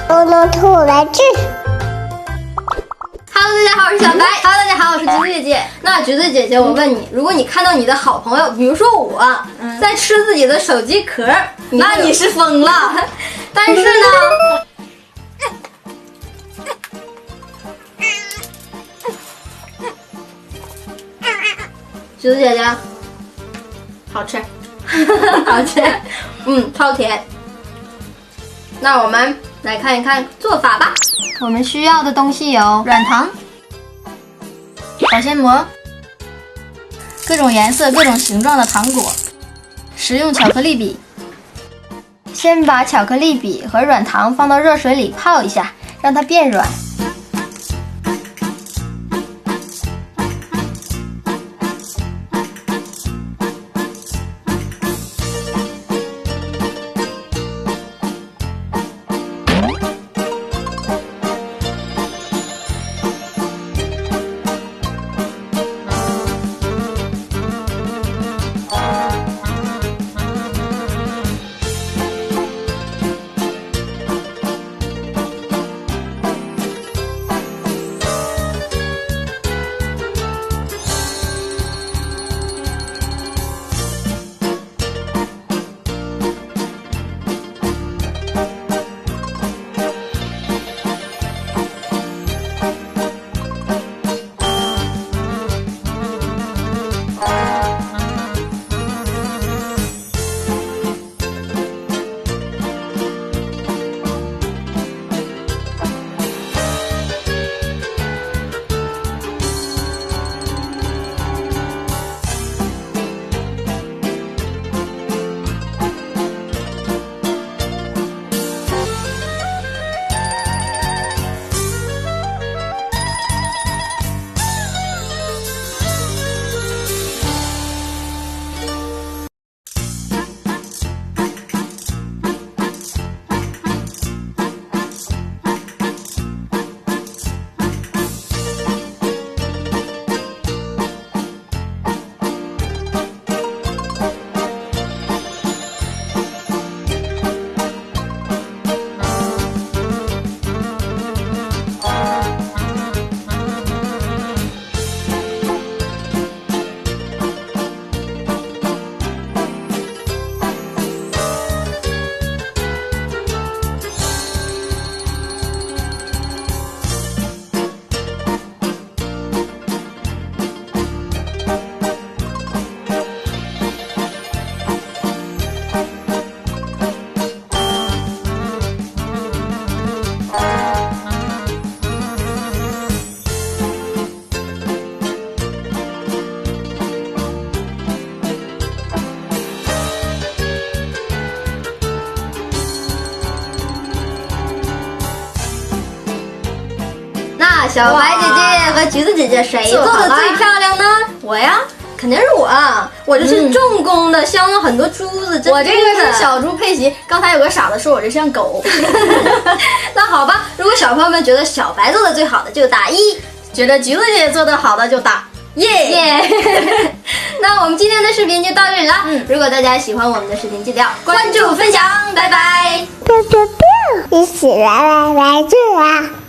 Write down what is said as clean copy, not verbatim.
我能吐来治。Hello， 大家好，我是小白。Hello， 大家好，我是橘子姐姐。那橘子姐姐，我问你，如果你看到你的好朋友，比如说我，在吃自己的手机壳，那你是疯了。但是呢，橘子姐姐，好吃，好吃，超甜。那我们来看一看做法吧。我们需要的东西有软糖、保鲜膜、各种颜色、各种形状的糖果、食用巧克力笔。先把巧克力笔和软糖放到热水里泡一下，让它变软。那小白姐姐和橘子姐姐谁做的最漂亮呢？我呀，肯定是我啊！我这是重工的，镶了很多珠子。我这个是小猪佩奇。刚才有个傻子说我这像狗。那好吧，如果小朋友们觉得小白做的最好的就打1，觉得橘子姐姐做的好的就打耶。那我们今天的视频就到这里了。如果大家喜欢我们的视频，记得要关注、分享，拜拜。一起来这啊！